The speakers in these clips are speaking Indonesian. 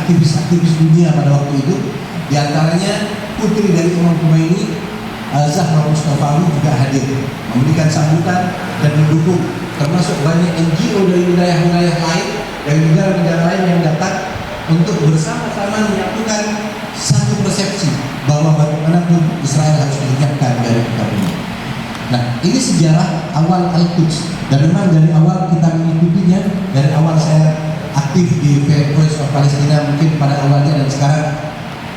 aktivis-aktivis dunia pada waktu itu. Di antaranya putri dari Imam Khomeini, Zahra Mustafawi juga hadir memberikan sambutan dan mendukung, termasuk banyak NGO dari wilayah-wilayah lain, dari negara-negara lain yang datang untuk bersama-sama menyatukan satu persepsi bahwa bagaimanapun Israel harus dilenyapkan dari muka bumi. Nah, ini sejarah awal Al-Quds, dan memang dari awal kita mengikutinya. Dari awal saya aktif di Voice of Palestina mungkin pada awalnya, dan sekarang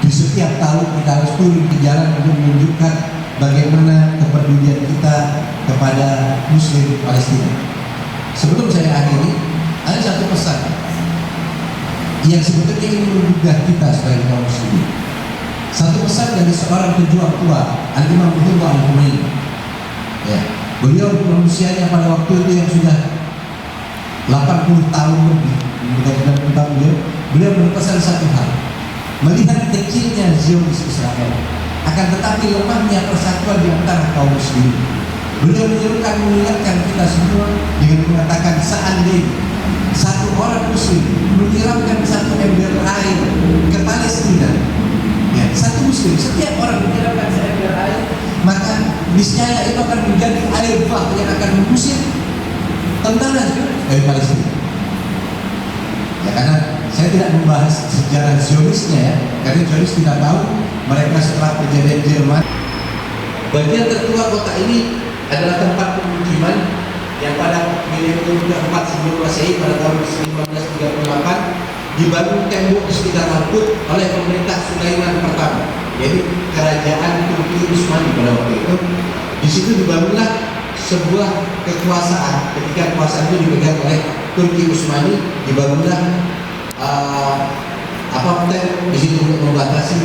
di setiap tahun kita harus turun ke jalan untuk menunjukkan bagaimana kepedulian kita kepada Muslim Palestina. Sebelum saya akhiri, ada satu pesan yang sebetulnya ingin menggugah kita sebagai kaum muslimin. Satu pesan dari seorang pejuang tua, Al-Imam Al-Khomeini. Ya, beliau manusianya pada waktu itu yang sudah 80 tahun lebih, beliau berpesan satu hal: melihat kecilnya Zionis Israel, akan tetapi lemahnya persatuan di antara kaum muslimin. Beliau mengingatkan kita semua dengan mengatakan, seandainya satu orang muslim menyiramkan satu ember air ke Palestina, ya, satu muslim, setiap orang menyiramkan seember air, maka niscaya itu akan menjadi air bah yang akan mengusir tentara dari Palestina. Ya, karena saya tidak membahas sejarah Zionisnya, ya, karena Zionis tidak tahu mereka setelah kejadian Jerman. Bagian tertua kota ini adalah tempat pemukiman yang pada milenium keempat sebelum Masehi pada tahun 1538 dibangun tembok di sekitar Al-Quds oleh pemerintah Sulaiman pertama, yaitu kerajaan Turki Utsmani pada waktu itu. Di situ dibangunlah sebuah kekuasaan. Ketika kekuasaan itu dipegang oleh Turki Utsmani, dibangunlah hotel di situ untuk membatasi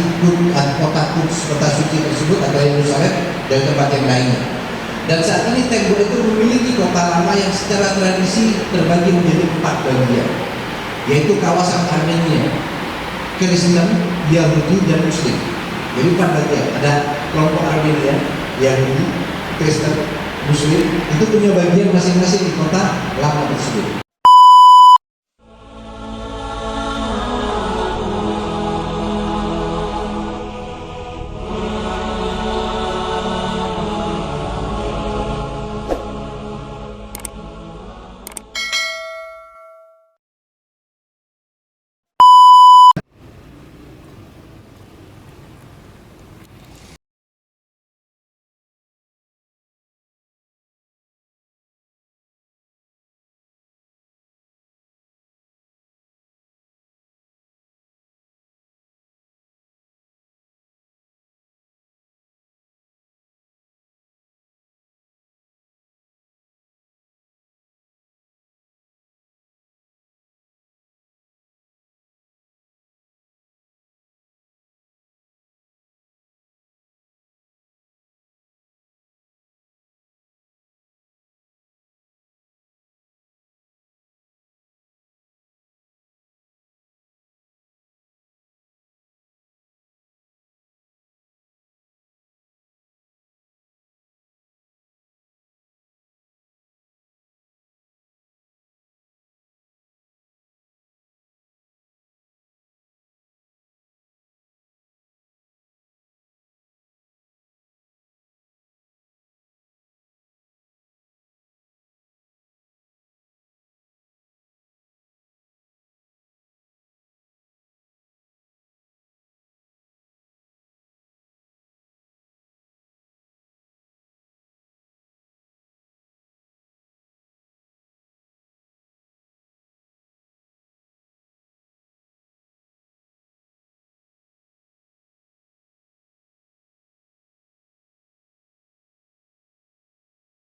kota Quds, kota suci tersebut adalah Yerusalem dan tempat yang lainnya. Dan saat ini tembok itu memiliki kota lama yang secara tradisi terbagi menjadi 4 bagian, yaitu kawasan Armenia, Kristen, Yahudi, dan Muslim. Jadi 4 bagian. Ada kelompok Armenia, Yahudi, Kristen, Muslim, itu punya bagian masing-masing di kota lama tersebut.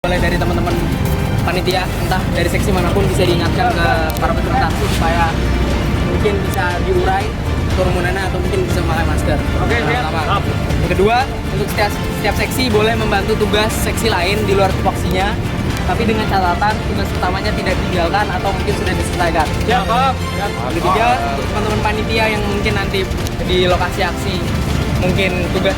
Boleh dari teman-teman panitia, entah dari seksi manapun, bisa diingatkan ke para peserta supaya mungkin bisa diurai kerumunannya atau mungkin bisa memakai masker. Oke, Pertama. Yang kedua, untuk setiap seksi boleh membantu tugas seksi lain di luar tupoksinya, tapi dengan catatan tugas utamanya tidak ditinggalkan atau mungkin sudah diselesaikan. Ya, Pak. Yang ketiga, untuk teman-teman panitia yang mungkin nanti di lokasi aksi mungkin tugas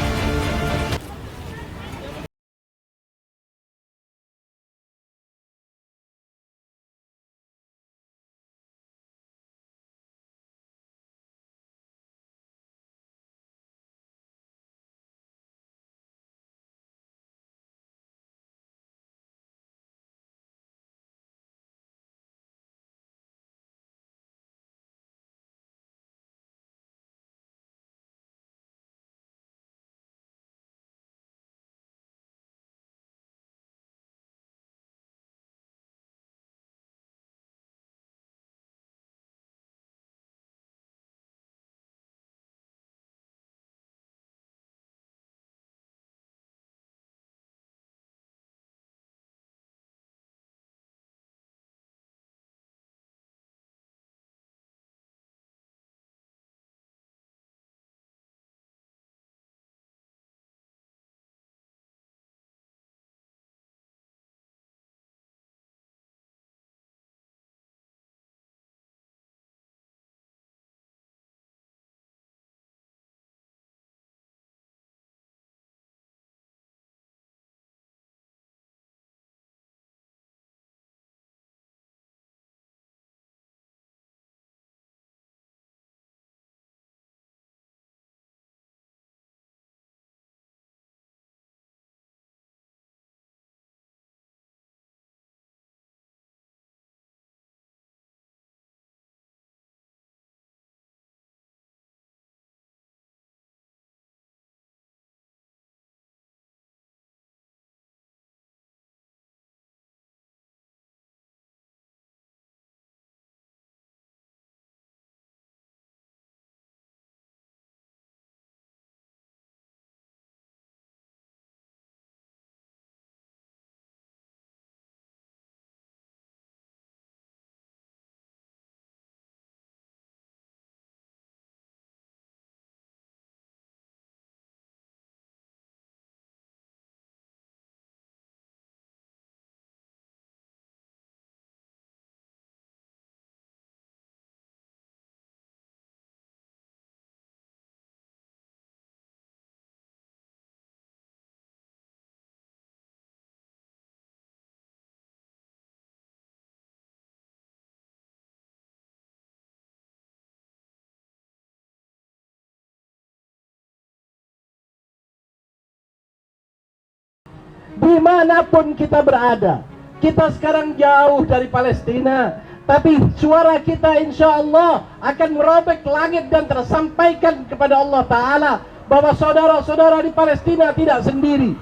dimanapun kita berada. Kita sekarang jauh dari Palestina, tapi suara kita insya Allah akan merobek langit dan tersampaikan kepada Allah Ta'ala bahwa saudara-saudara di Palestina tidak sendiri.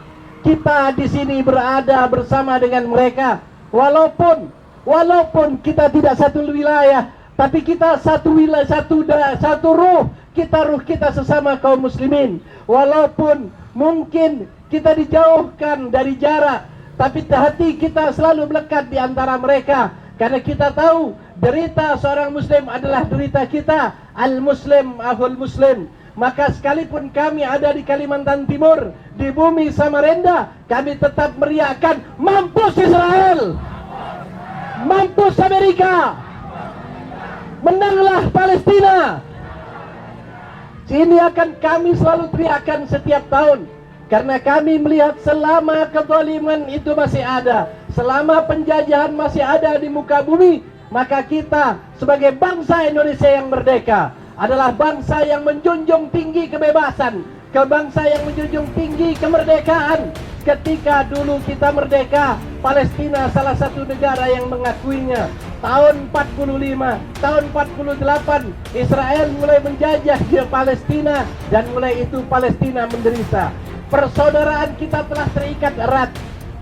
Kita di sini berada bersama dengan mereka. Walaupun kita tidak satu wilayah, tapi kita satu wilayah, satu ruh. Ruh kita sesama kaum muslimin. Walaupun mungkin kita dijauhkan dari jarak, tapi hati kita selalu melekat di antara mereka. Karena kita tahu derita seorang muslim adalah derita kita. Al-muslim ahul muslim. Maka sekalipun kami ada di Kalimantan Timur, di bumi Samarinda, kami tetap meriakkan mampus Israel, mampus Amerika, menanglah Palestina. Ini akan kami selalu teriakkan setiap tahun. Karena kami melihat selama kezaliman itu masih ada, selama penjajahan masih ada di muka bumi, maka kita sebagai bangsa Indonesia yang merdeka adalah bangsa yang menjunjung tinggi kebebasan, bangsa yang menjunjung tinggi kemerdekaan. Ketika dulu kita merdeka, Palestina salah satu negara yang mengakuinya. Tahun 45, tahun 48, Israel mulai menjajah di Palestina, dan mulai itu Palestina menderita. Persaudaraan kita telah terikat erat.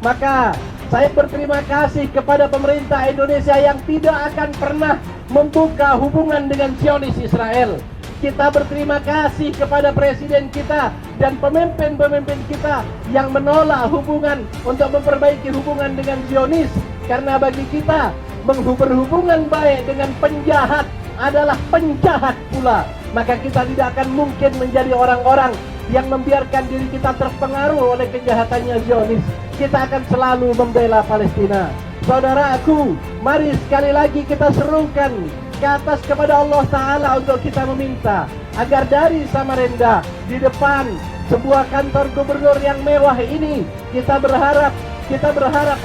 Maka saya berterima kasih kepada pemerintah Indonesia yang tidak akan pernah membuka hubungan dengan Zionis Israel. Kita berterima kasih kepada presiden kita dan pemimpin-pemimpin kita yang menolak hubungan untuk memperbaiki hubungan dengan Zionis. Karena bagi kita, berhubungan baik dengan penjahat adalah penjahat pula. Maka kita tidak akan mungkin menjadi orang-orang yang membiarkan diri kita terpengaruh oleh kejahatannya Zionis. Kita akan selalu membela Palestina. Saudaraku, mari sekali lagi kita serukan ke atas kepada Allah Ta'ala untuk kita meminta agar dari Samarinda, di depan sebuah kantor gubernur yang mewah ini, kita berharap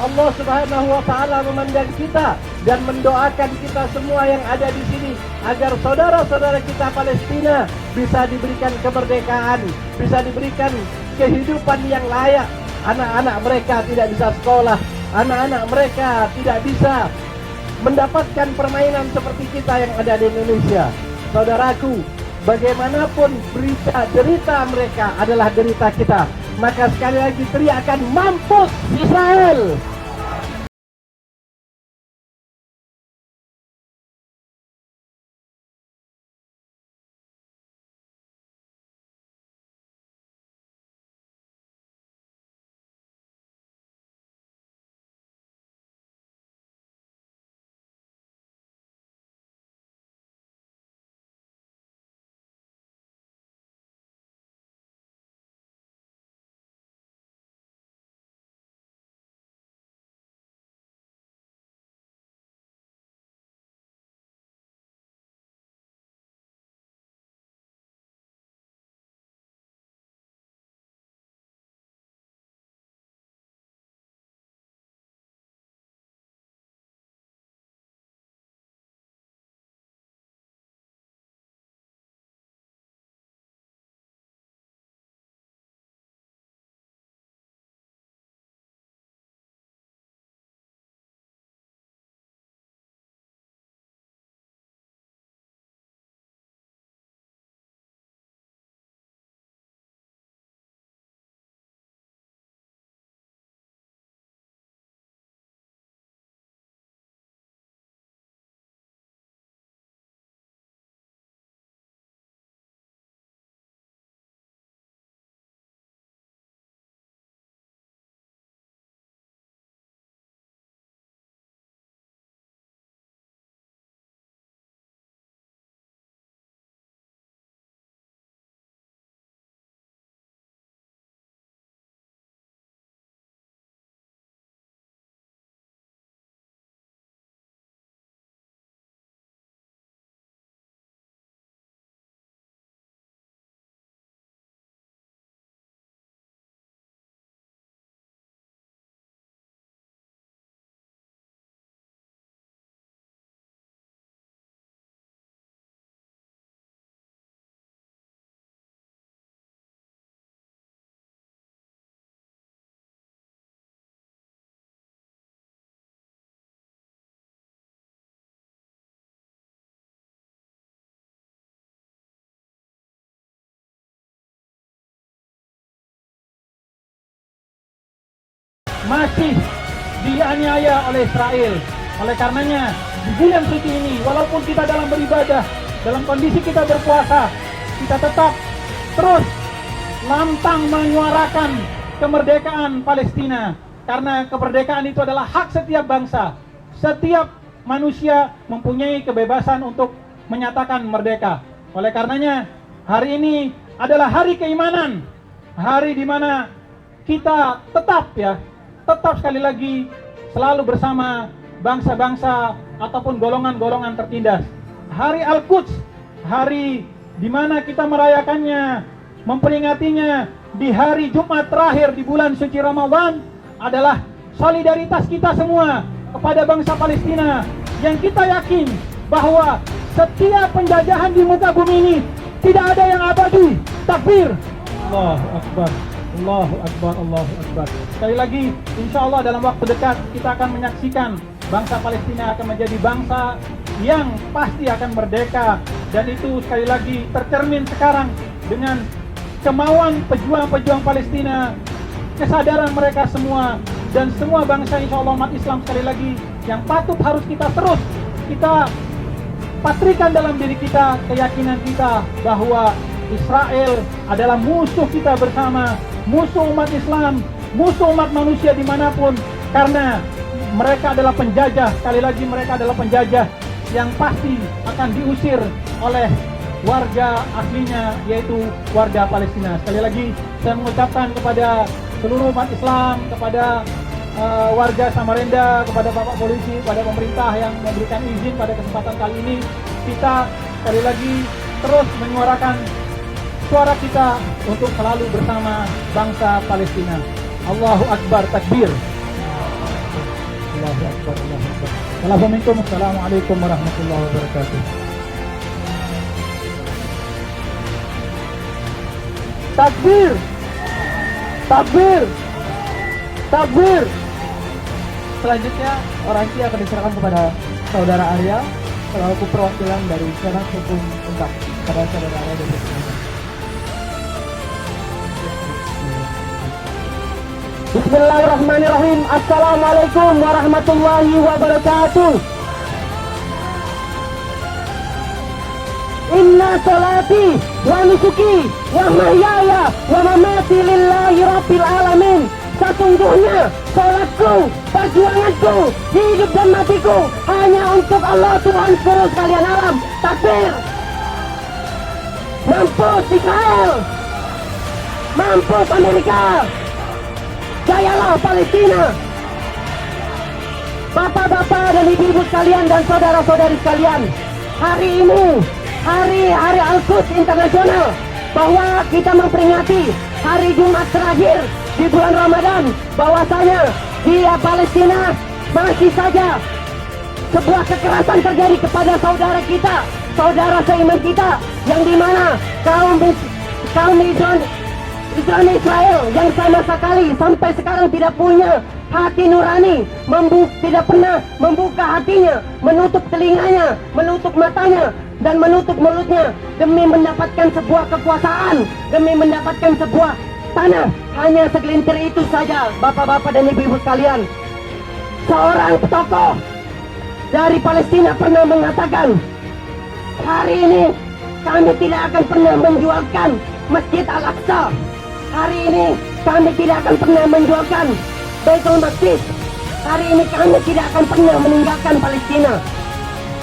Allah Subhanahu wa Ta'ala memandang kita dan mendoakan kita semua yang ada di sini agar saudara-saudara kita Palestina bisa diberikan kemerdekaan, bisa diberikan kehidupan yang layak. Anak-anak mereka tidak bisa sekolah, anak-anak mereka tidak bisa mendapatkan permainan seperti kita yang ada di Indonesia. Saudaraku, bagaimanapun derita mereka adalah derita kita. Maka sekali lagi teriakan mampus Israel. masih dianiaya oleh Israel. Oleh karenanya di bulan suci ini, walaupun kita dalam beribadah, dalam kondisi kita berpuasa, kita tetap terus lantang menyuarakan kemerdekaan Palestina. Karena kemerdekaan itu adalah hak setiap bangsa. Setiap manusia mempunyai kebebasan untuk menyatakan merdeka. Oleh karenanya, hari ini adalah hari keimanan. Hari di mana kita tetap sekali lagi selalu bersama bangsa-bangsa ataupun golongan-golongan tertindas. Hari Al-Quds, hari di mana kita merayakannya, memperingatinya di hari Jumat terakhir di bulan suci Ramadan, adalah solidaritas kita semua kepada bangsa Palestina, yang kita yakin bahwa setiap penjajahan di muka bumi ini tidak ada yang abadi. Takbir, Allahu Akbar, Allahu Akbar, Allahu Akbar. Sekali lagi, insya Allah dalam waktu dekat kita akan menyaksikan bangsa Palestina akan menjadi bangsa yang pasti akan merdeka. Dan itu sekali lagi tercermin sekarang dengan kemauan pejuang-pejuang Palestina, kesadaran mereka semua, dan semua bangsa insya Allah umat Islam sekali lagi yang patut harus kita terus kita patrikan dalam diri kita, keyakinan kita bahwa Israel adalah musuh kita bersama, musuh umat Islam, musuh umat manusia dimanapun, karena mereka adalah penjajah. Sekali lagi, mereka adalah penjajah yang pasti akan diusir oleh warga aslinya, yaitu warga Palestina. Sekali lagi saya mengucapkan kepada seluruh umat Islam, kepada warga Samarinda, kepada Bapak Polisi, kepada pemerintah yang memberikan izin pada kesempatan kali ini, kita sekali lagi terus menyuarakan suara kita untuk selalu bersama bangsa Palestina. Allahu Akbar, takbir. Allahu Akbar, Allahu Akbar. Assalamualaikum warahmatullahi wabarakatuh. Takbir, takbir, takbir. Selanjutnya orasi akan diserahkan kepada Saudara Arya selaku perwakilan dari Senat Hukum Ungkap kepada Saudara Arya dari Bismillahirrahmanirrahim. Assalamualaikum warahmatullahi wabarakatuh. Inna salati wa nusuki wa mahyaya wa mamati lillahi rabbil alamin. Sesungguhnya salatku, perjuanganku, hidup dan matiku hanya untuk Allah Tuhan seluruh sekalian alam. Takbir. Mampus Israel, mampus Amerika, jayalah Palestina. Bapak-bapak dan ibu-ibu sekalian dan saudara-saudari sekalian, hari ini hari Al-Quds Internasional, bahwa kita memperingati hari Jumat terakhir di bulan Ramadan, bahwasanya di Palestina masih saja sebuah kekerasan terjadi kepada saudara kita, saudara seiman kita, yang dimana kaum Israel yang sama sekali sampai sekarang tidak punya hati nurani, tidak pernah membuka hatinya, menutup telinganya, menutup matanya, dan menutup mulutnya demi mendapatkan sebuah kekuasaan, demi mendapatkan sebuah tanah. Hanya segelintir itu saja, bapak-bapak dan ibu-ibu sekalian. Seorang tokoh dari Palestina pernah mengatakan, hari ini kami tidak akan pernah menjualkan Masjid Al-Aqsa. Hari ini kami tidak akan pernah menjualkan Baitul Maqdis. Hari ini kami tidak akan pernah meninggalkan Palestina.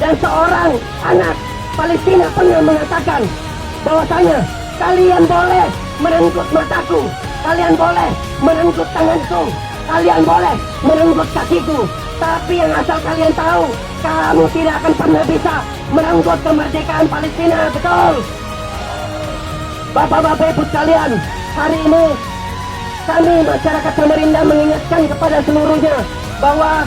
Dan seorang anak Palestina pernah mengatakan bahwasanya kalian boleh merenggut mataku, kalian boleh merenggut tanganku, kalian boleh merenggut kakiku, tapi yang asal kalian tahu, kamu tidak akan pernah bisa merenggut kemerdekaan Palestina. Betul, bapak-bapak ibu sekalian. Hari ini kami masyarakat Samarinda mengingatkan kepada seluruhnya bahwa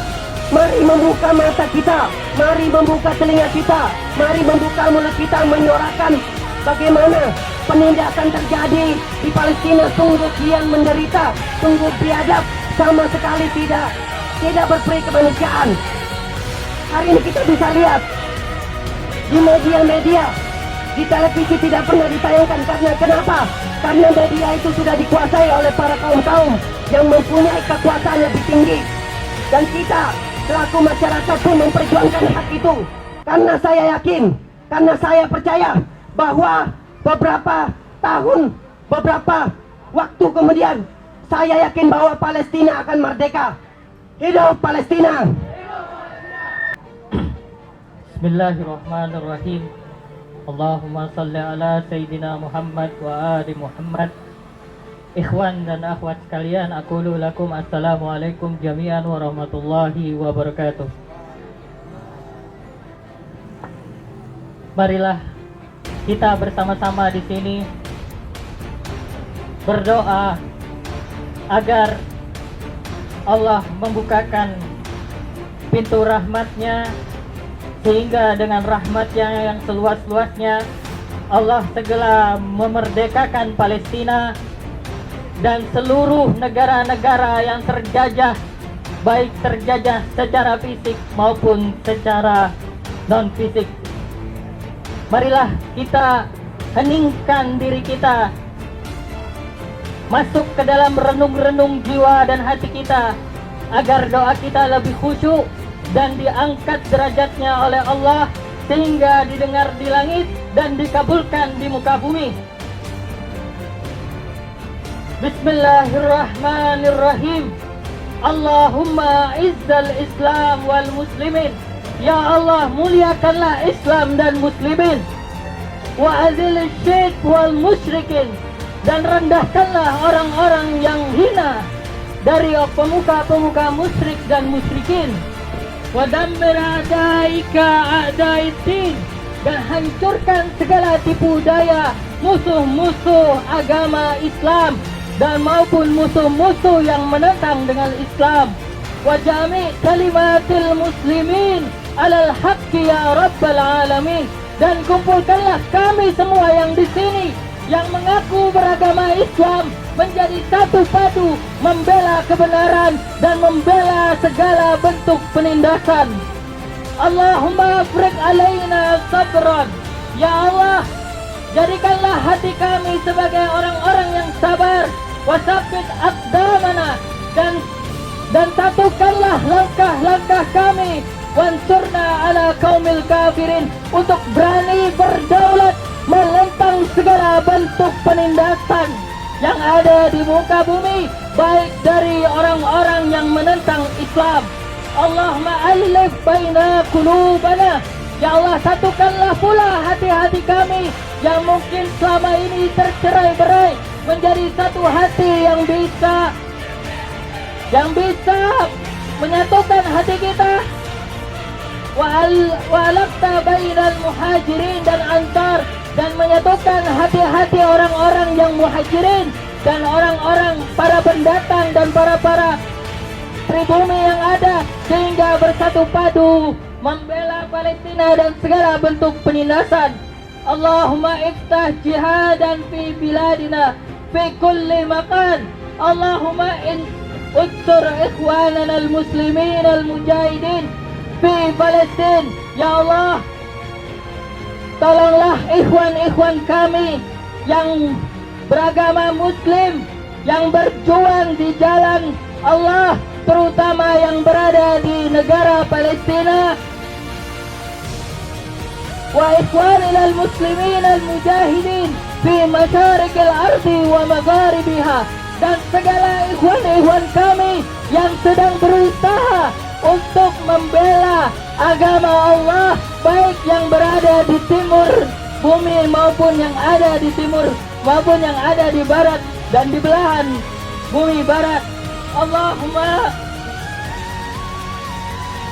mari membuka mata kita, mari membuka telinga kita, mari membuka mulut kita menyuarakan bagaimana penindasan terjadi di Palestina. Sungguh kian menderita, sungguh biadab, sama sekali tidak berperi kemanusiaan. Hari ini kita bisa lihat di media-media, di televisi tidak pernah ditayangkan. Karena kenapa? Karena media itu sudah dikuasai oleh para kaum-kaum yang mempunyai kekuasaan lebih tinggi. Dan kita selaku masyarakat pun memperjuangkan hak itu. Karena saya yakin, karena saya percaya bahwa beberapa tahun, beberapa waktu kemudian, saya yakin bahwa Palestina akan merdeka. Hidup Palestina! Bismillahirrahmanirrahim. Allahumma salli ala Sayyidina Muhammad wa ali Muhammad. Ikhwan dan akhwat sekalian, aqulu lakum assalamualaikum jami'an warahmatullahi wabarakatuh. Marilah kita bersama-sama di sini berdoa agar Allah membukakan pintu rahmat-Nya, sehingga dengan rahmat-Nya yang seluas-luasnya Allah segera memerdekakan Palestina dan seluruh negara-negara yang terjajah, baik terjajah secara fisik maupun secara non-fisik. Marilah kita heningkan diri kita, masuk ke dalam renung-renung jiwa dan hati kita, agar doa kita lebih khusyuk dan diangkat derajatnya oleh Allah, sehingga didengar di langit dan dikabulkan di muka bumi. Bismillahirrahmanirrahim. Allahumma izzal Islam wal muslimin. Ya Allah, muliakanlah Islam dan muslimin. Wa azil syirk wal musyrikin. Dan rendahkanlah orang-orang yang hina dari pemuka-pemuka musyrik dan musyrikin. Wa dammir a'daika a'daiddin. Dan hancurkan segala tipu daya musuh-musuh agama Islam dan maupun musuh-musuh yang menentang dengan Islam. Wa jami' kalimatil muslimin alal haqqi ya rabbal alamin. Dan kumpulkanlah kami semua yang di sini yang mengaku beragama Islam menjadi satu padu membela kebenaran dan membela segala bentuk penindasan. Allahumma afriq alaina sabran. Ya Allah, jadikanlah hati kami sebagai orang-orang yang sabar. Wasabbit aqdamana. Dan satukanlah langkah-langkah kami. Wansurna ala kaumil kafirin. Untuk berani berdaulat melentang segala bentuk penindasan yang ada di muka bumi, baik dari orang-orang yang menentang Islam. Allahumma alif baina qulubana. Ya Allah, satukanlah pula hati-hati kami yang mungkin selama ini tercerai-berai menjadi satu hati yang bisa menyatukan hati kita. Wa'alafta bainal muhajirin dan ansar. Dan menyatukan hati-hati orang-orang yang muhajirin dan orang-orang para pendatang dan para pribumi yang ada, sehingga bersatu padu membela Palestina dan segala bentuk penindasan. Allahumma iftah jihadan fi biladina fi kulli makan. Allahumma unsur ikhwanana al-muslimin al-mujahidin fi Palestin. Ya Allah, tolonglah ikhwan-ikhwan kami yang beragama Muslim, yang berjuang di jalan Allah, terutama yang berada di negara Palestina. Wa ikhwanil muslimin al-mujahidin fi masyarikil ardi wa magharibiha. Dan segala ikhwan-ikhwan kami yang sedang berusaha untuk membela agama Allah, baik yang berada di timur bumi maupun yang ada di timur maupun yang ada di barat dan di belahan bumi barat.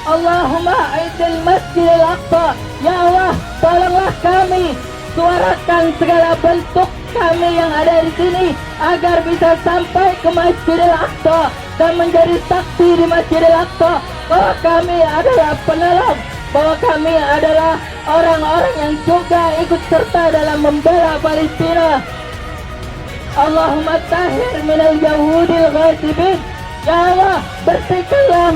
Allahumma aidil masjidil aqsa. Ya Allah, tolonglah kami, suarakan segala bentuk kami yang ada di sini agar bisa sampai ke Masjidil Aqsa dan menjadi saksi di Masjidil Aqsa bahwa kami adalah penolong, bahwa kami adalah orang-orang yang juga ikut serta dalam membela Palestina. Allahumma tahhir minal yahudil ghasibin. Ya Allah, bersihkanlah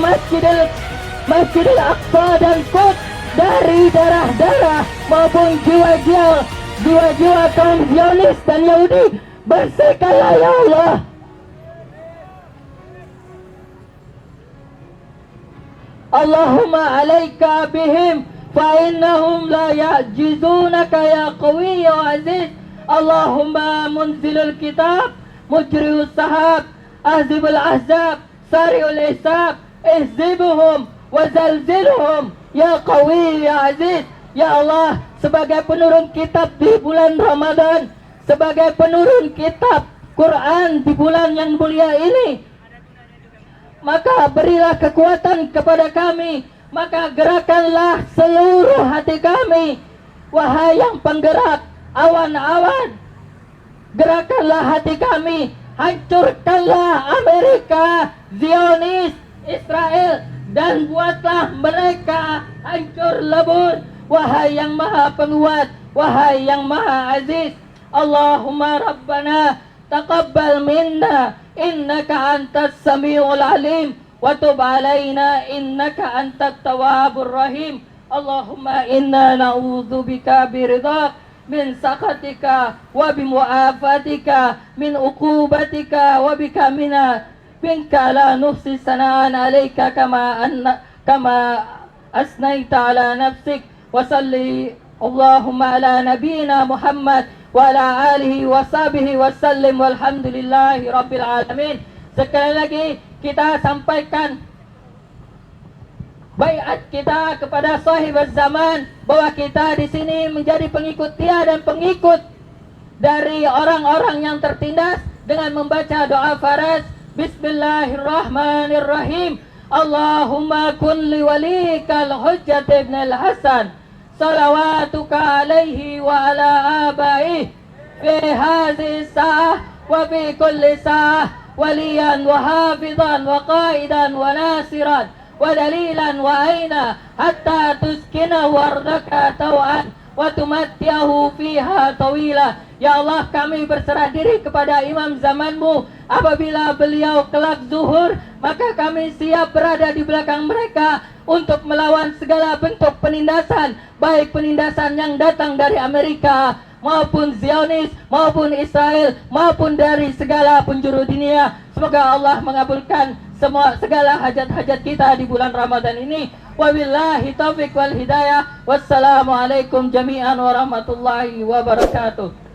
Masjidil Aqsa dan Quds dari darah-darah maupun jiwa-jiwa jiwa-jiwa kaum Zionis dan Yahudi. Bersihkanlah ya Allah. Allahumma alaika bihim fa innahum la ya'jizunaka ya qawi ya aziz. Allahumma munzilul kitab mujrius sahab ahzibul ahzab sariul hisab ihzibuhum wa zalzilhum ya qawi ya aziz. Ya Allah, sebagai penurun kitab di bulan Ramadan, sebagai penurun kitab Quran di bulan yang mulia ini, maka berilah kekuatan kepada kami, maka gerakanlah seluruh hati kami. Wahai yang penggerak awan-awan, gerakanlah hati kami, hancurkanlah Amerika, Zionis, Israel, dan buatlah mereka hancur lebur. Wahai yang maha penguat, wahai yang maha aziz, Allahumma Rabbana taqabbal minna innaka antas samiul alim wa tub alaina innaka antat tawwabur rahim. Allahumma inna na'udzubika biridhak min sakhatika wa bimu'afatika min uqubatika wa bika minka la nuhsi sana'an alayka kama asnaita ala nafsik. Wa salli Allahumma ala nabiyyina Muhammad wa ala alihi wa sahbihi wa sallim walhamdulillahi rabbil alamin. Sekali lagi kita sampaikan baiat kita kepada sahib zaman bahwa kita di sini menjadi pengikut dia dan pengikut dari orang-orang yang tertindas dengan membaca doa faraz. Bismillahirrahmanirrahim. Allahumma kun li walikal hujjat ibn al-Hasan salawatuka alaihi wa ala abaihi fi hadhihi sa'ah wa fi kulli sa'ah waliyan wa hafizan wa qaidan wa nasiran wa dalilan wa aina hatta tuskina wardaka taw'an wa tumattiahu fiha tawila. Ya Allah, kami berserah diri kepada imam zamanmu. Apabila beliau kelak zuhur, maka kami siap berada di belakang mereka untuk melawan segala bentuk penindasan, baik penindasan yang datang dari Amerika maupun Zionis maupun Israel maupun dari segala penjuru dunia. Semoga Allah mengabulkan segala hajat-hajat kita di bulan Ramadan ini. Wabillahi taufiq wal hidayah. Wassalamualaikum jami'an warahmatullahi wabarakatuh.